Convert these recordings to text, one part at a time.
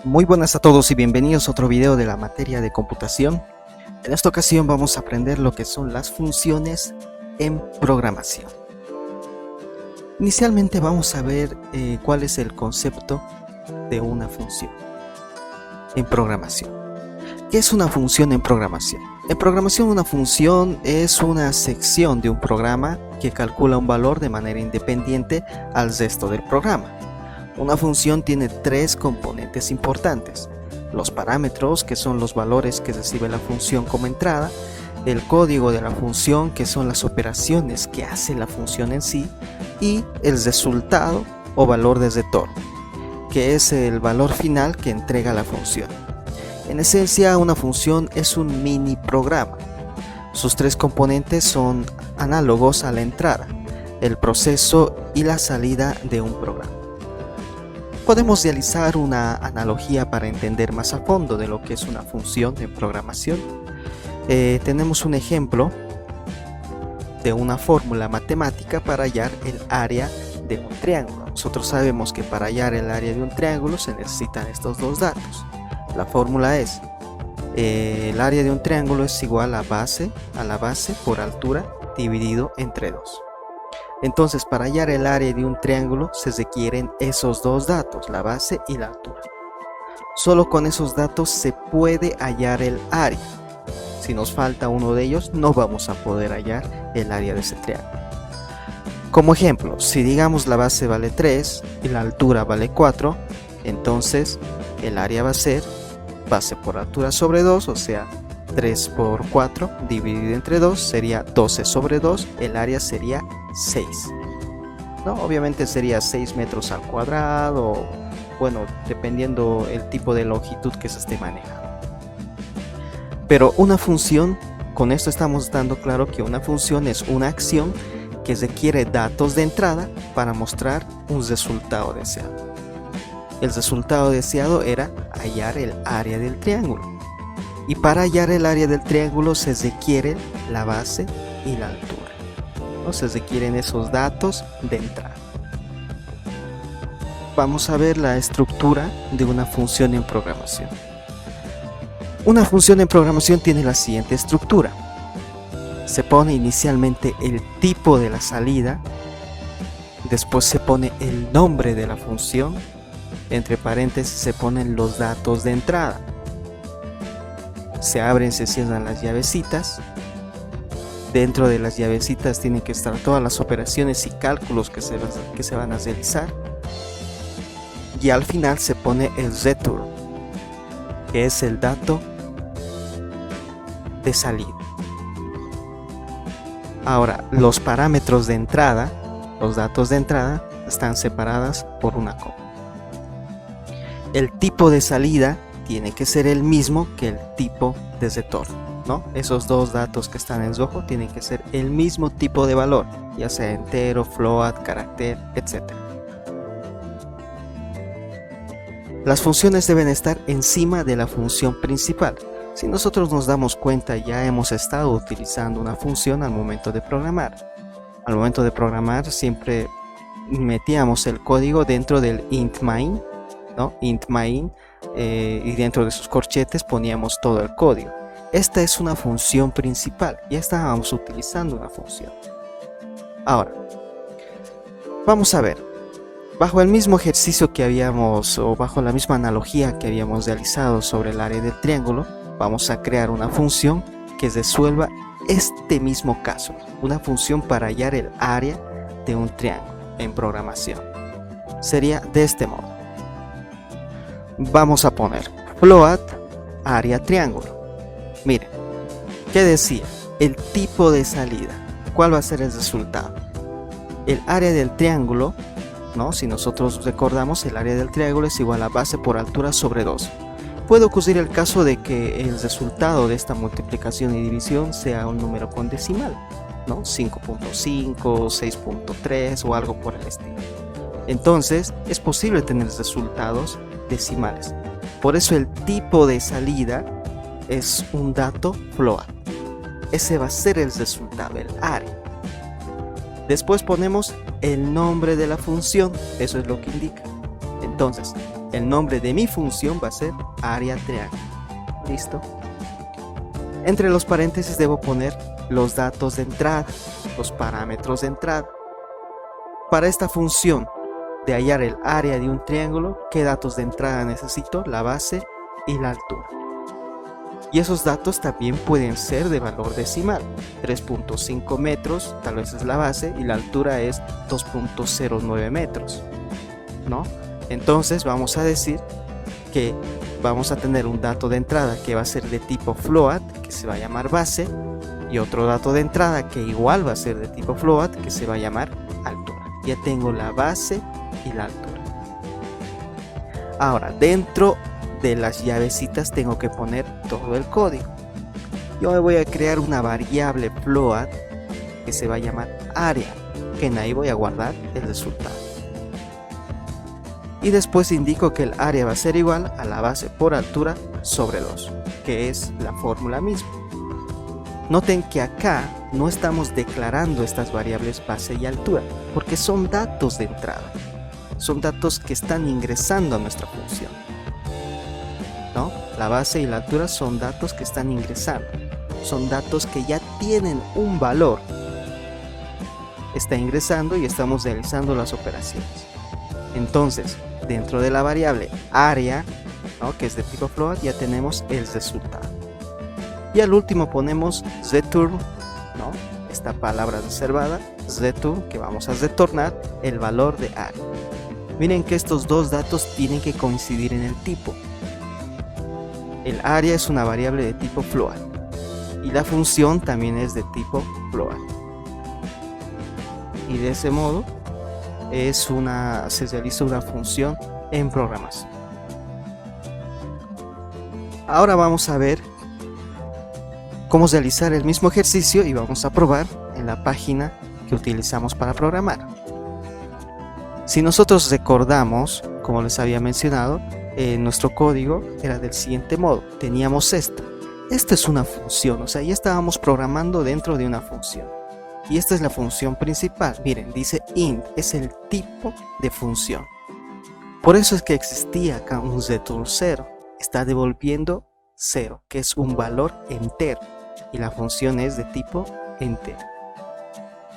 Muy buenas a todos y bienvenidos a otro video de la materia de computación. En esta ocasión vamos a aprender lo que son las funciones en programación. Inicialmente vamos a ver cuál es el concepto de una función en programación. ¿Qué es una función en programación? En programación, una función es una sección de un programa que calcula un valor de manera independiente al resto del programa. Una función tiene tres componentes importantes: los parámetros, que son los valores que recibe la función como entrada; el código de la función, que son las operaciones que hace la función en sí; y el resultado o valor de retorno, que es el valor final que entrega la función. En esencia, una función es un mini programa. Sus tres componentes son análogos a la entrada, el proceso y la salida de un programa. Podemos realizar una analogía para entender más a fondo de lo que es una función en programación. Tenemos un ejemplo de una fórmula matemática para hallar el área de un triángulo. Nosotros sabemos que para hallar el área de un triángulo se necesitan estos dos datos. La fórmula es el área de un triángulo es igual a la base por altura dividido entre 2. Entonces, para hallar el área de un triángulo se requieren esos dos datos, la base y la altura. Solo con esos datos se puede hallar el área. Si nos falta uno de ellos, no vamos a poder hallar el área de ese triángulo. Como ejemplo, si digamos la base vale 3 y la altura vale 4, entonces el área va a ser base por altura sobre 2, o sea, 3 por 4 dividido entre 2 sería 12 sobre 2, el área sería 6. ¿No? Obviamente sería 6 metros al cuadrado, bueno, dependiendo el tipo de longitud que se esté manejando. Pero una función, con esto estamos dando claro que una función es una acción que requiere datos de entrada para mostrar un resultado deseado. El resultado deseado era hallar el área del triángulo. Y para hallar el área del triángulo se requiere la base y la altura. ¿No? Se requieren esos datos de entrada. Vamos a ver la estructura de una función en programación. Una función en programación tiene la siguiente estructura. Se pone inicialmente el tipo de la salida, después se pone el nombre de la función, entre paréntesis se ponen los datos de entrada. Se abren, se cierran las llavecitas. Dentro de las llavecitas tienen que estar todas las operaciones y cálculos que se van a realizar. Y al final se pone el return, que es el dato de salida. Ahora, los parámetros de entrada, los datos de entrada, están separadas por una coma. El tipo de salida tiene que ser el mismo que el tipo de retorno, ¿no? Esos dos datos que están en rojo tienen que ser el mismo tipo de valor, ya sea entero, float, carácter, etc. Las funciones deben estar encima de la función principal. Si nosotros nos damos cuenta, ya hemos estado utilizando una función al momento de programar. Al momento de programar siempre metíamos el código dentro del int main, ¿no? Int main, y dentro de sus corchetes poníamos todo el código. Esta es una función principal, ya estábamos utilizando una función. Ahora, vamos a ver, bajo el mismo ejercicio que habíamos, o bajo la misma analogía que habíamos realizado sobre el área del triángulo, vamos a crear una función que resuelva este mismo caso, una función para hallar el área de un triángulo en programación. Sería de este modo. Vamos a poner float área triángulo. Miren, ¿qué decía? El tipo de salida. ¿Cuál va a ser el resultado? El área del triángulo, ¿no? Si nosotros recordamos, el área del triángulo es igual a base por altura sobre 2. Puede ocurrir el caso de que el resultado de esta multiplicación y división sea un número con decimal, ¿no? 5.5, 6.3 o algo por el estilo. Entonces, es posible tener resultados decimales. Por eso el tipo de salida es un dato float. ese va a ser el resultado, el área. Después ponemos el nombre de la función, eso es lo que indica. Entonces, el nombre de mi función va a ser área triángulo. ¿Listo? Entre los paréntesis debo poner los datos de entrada, los parámetros de entrada. Para esta función de hallar el área de un triángulo, ¿qué datos de entrada necesito? La base y la altura. Y esos datos también pueden ser de valor decimal. 3.5 metros, tal vez es la base, y la altura es 2.09 metros, ¿no? Entonces vamos a decir que vamos a tener un dato de entrada que va a ser de tipo float, que se va a llamar base, y otro dato de entrada que igual va a ser de tipo float, que se va a llamar altura. Ya tengo la base y la altura. Ahora, dentro de las llavecitas tengo que poner todo el código. Yo me voy a crear una variable float que se va a llamar área, que en ahí voy a guardar el resultado. Y después indico que el área va a ser igual a la base por altura sobre 2, que es la fórmula misma. Noten que acá no estamos declarando estas variables base y altura, porque son datos de entrada. Son datos que están ingresando a nuestra función, ¿no? La base y la altura son datos que están ingresando. Son datos que ya tienen un valor. Está ingresando y estamos realizando las operaciones. Entonces, dentro de la variable área, ¿no?, que es de tipo float, ya tenemos el resultado. Y al último ponemos return, ¿no?, esta palabra reservada, return, que vamos a retornar el valor de área. Miren que estos dos datos tienen que coincidir en el tipo. El área es una variable de tipo float y la función también es de tipo float. Y de ese modo se realiza una función en programación. Ahora vamos a ver cómo realizar el mismo ejercicio y vamos a probar en la página que utilizamos para programar. Si nosotros recordamos, como les había mencionado, nuestro código era del siguiente modo. Teníamos esta es una función, o sea, ya estábamos programando dentro de una función. Y esta es la función principal. Miren, dice int, es el tipo de función. Por eso es que existía acá un return 0. Está devolviendo 0, que es un valor entero. Y la función es de tipo entero.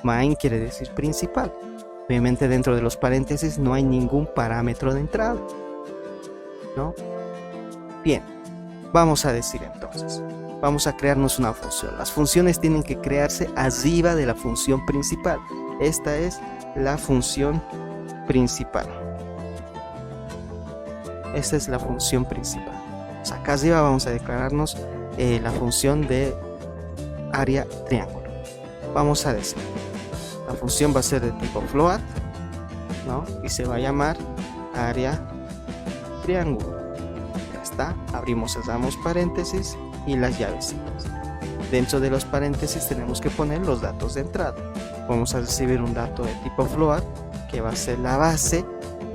Main quiere decir principal. Obviamente dentro de los paréntesis no hay ningún parámetro de entrada, ¿no? Bien, vamos a decir entonces. Vamos a crearnos una función. Las funciones tienen que crearse arriba de la función principal. Esta es la función principal. Esta es la función principal. O sea, acá arriba vamos a declararnos la función de área triángulo. Vamos a decir, la función va a ser de tipo float, ¿no?, y se va a llamar área triángulo. Ya está. Abrimos, cerramos paréntesis y las llavecitas. Dentro de los paréntesis tenemos que poner los datos de entrada. Vamos a recibir un dato de tipo float que va a ser la base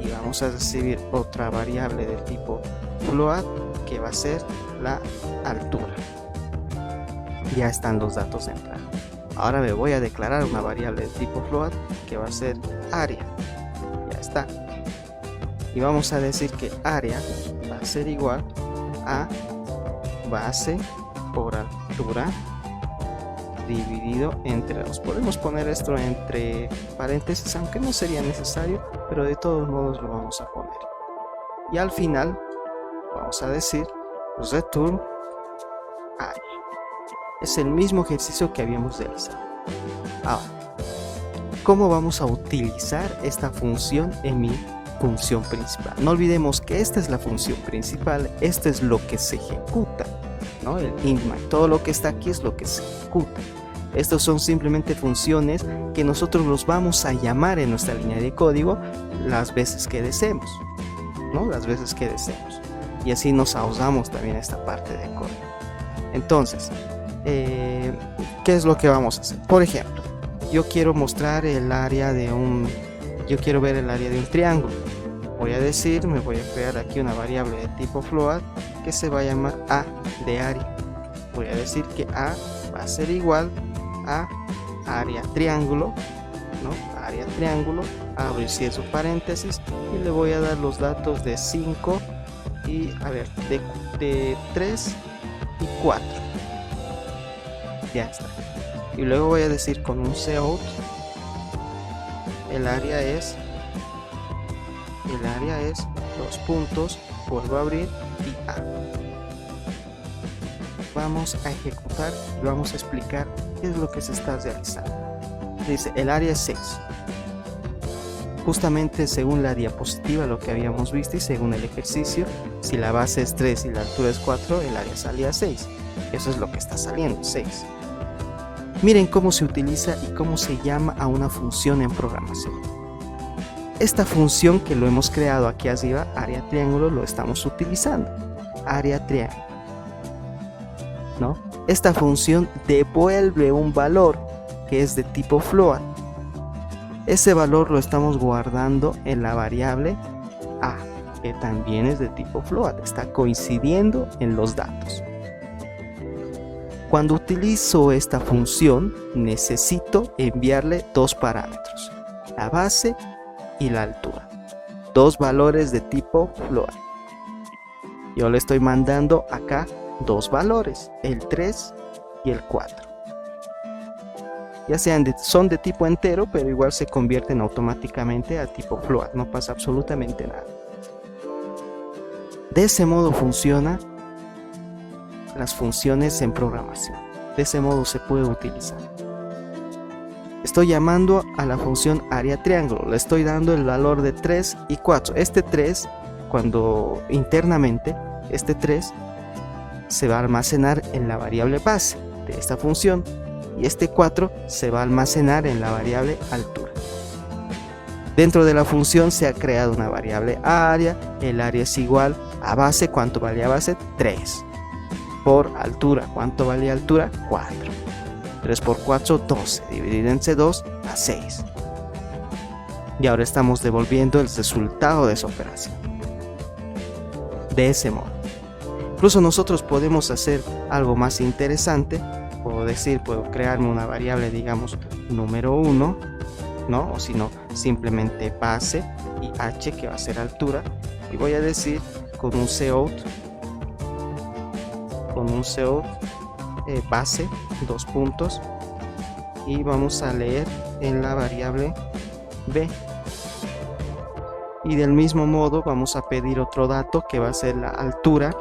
y vamos a recibir otra variable de tipo float que va a ser la altura. Ya están los datos de entrada. Ahora me voy a declarar una variable de tipo float que va a ser área. Ya está. Y vamos a decir que área va a ser igual a base por altura dividido entre 2. Podemos poner esto entre paréntesis, aunque no sería necesario, pero de todos modos lo vamos a poner. Y al final vamos a decir return área. Es el mismo ejercicio que habíamos realizado. Ahora, ¿cómo vamos a utilizar esta función en mi función principal? No olvidemos que esta es la función principal, esto es lo que se ejecuta, ¿no? El int_main, todo lo que está aquí es lo que se ejecuta. Estos son simplemente funciones que nosotros los vamos a llamar en nuestra línea de código las veces que deseemos, ¿no? Las veces que deseemos. Y así nos ahorramos también esta parte de código. Entonces, ¿qué es lo que vamos a hacer? Por ejemplo, yo quiero mostrar el área de yo quiero ver el área de un triángulo. Voy a decir, me voy a crear aquí una variable de tipo float que se va a llamar a de área. Voy a decir que a va va a ser igual a área triángulo, ¿no? Área triángulo, abro y cierro paréntesis y le voy a dar los datos de 5 y, a ver, de 3 y 4. Ya está. Y luego voy a decir con un cout, el área es 2 puntos, vuelvo a abrir y A. Vamos a ejecutar y vamos a explicar qué es lo que se está realizando. Dice, el área es 6. Justamente según la diapositiva, lo que habíamos visto, y según el ejercicio, si la base es 3 y la altura es 4, el área salía 6. Eso es lo que está saliendo, 6. Miren cómo se utiliza y cómo se llama a una función en programación. Esta función que lo hemos creado aquí arriba, área triángulo, lo estamos utilizando. Área triángulo, ¿no? Esta función devuelve un valor que es de tipo float. Ese valor lo estamos guardando en la variable A, que también es de tipo float. Está coincidiendo en los datos. Cuando utilizo esta función, necesito enviarle dos parámetros, la base y la altura, dos valores de tipo float. Yo le estoy mandando acá dos valores, el 3 y el 4. Ya son de tipo entero, pero igual se convierten automáticamente a tipo float, no pasa absolutamente nada. De ese modo funciona las funciones en programación. De ese modo se puede utilizar. Estoy llamando a la función área triángulo, le estoy dando el valor de 3 y 4. Este 3, cuando internamente, este 3 se va a almacenar en la variable base de esta función, y este 4 se va a almacenar en la variable altura. Dentro de la función se ha creado una variable área, el área es igual a base, ¿cuánto valía base? 3. Por altura, ¿cuánto valía altura? 4. 3 por 4, 12, dividido entre 2 a 6. Y ahora estamos devolviendo el resultado de esa operación. De ese modo. Incluso nosotros podemos hacer algo más interesante. Puedo crearme una variable, digamos, número 1, ¿no? O si no, simplemente base y h, que va a ser altura. Y voy a decir con un cout, base, 2 puntos, y vamos a leer en la variable b. Y del mismo modo vamos a pedir otro dato que va a ser la altura,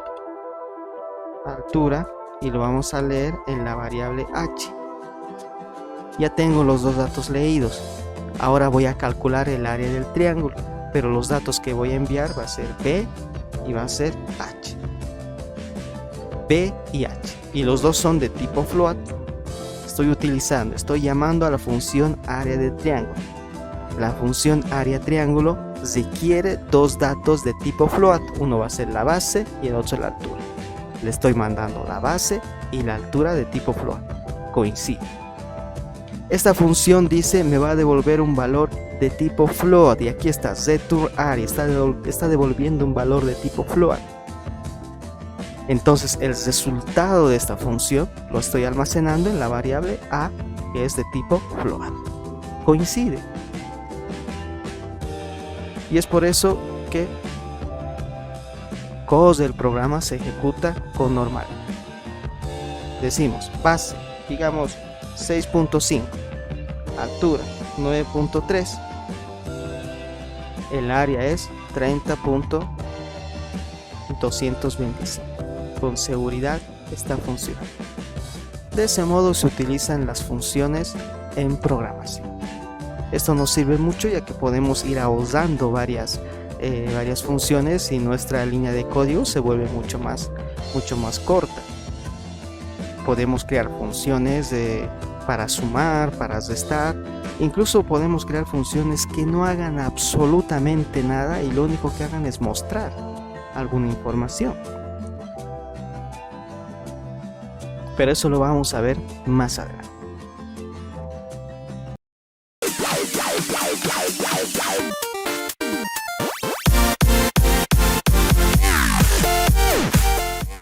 y lo vamos a leer en la variable h. Ya tengo los dos datos leídos. Ahora voy a calcular el área del triángulo, pero los datos que voy a enviar va a ser b y va a ser h. B y h, y los dos son de tipo float. Estoy llamando a la función área de triángulo. La función área triángulo requiere dos datos de tipo float. Uno va a ser la base y el otro la altura. Le estoy mandando la base y la altura de tipo float. Coincide. Esta función dice me va a devolver un valor de tipo float, y aquí está return area, está devolviendo un valor de tipo float. Entonces el resultado de esta función lo estoy almacenando en la variable a, que es de tipo float. Coincide. Y es por eso que code del programa se ejecuta con normalidad. Decimos base, digamos 6.5, altura 9.3, el área es 30.225. Con seguridad está funcionando. De ese modo se utilizan las funciones en programación. Esto nos sirve mucho, ya que podemos ir ahorrando varias funciones, y nuestra línea de código se vuelve mucho más corta. Podemos crear funciones para sumar, para restar. Incluso podemos crear funciones que no hagan absolutamente nada y lo único que hagan es mostrar alguna información. Pero eso lo vamos a ver más adelante.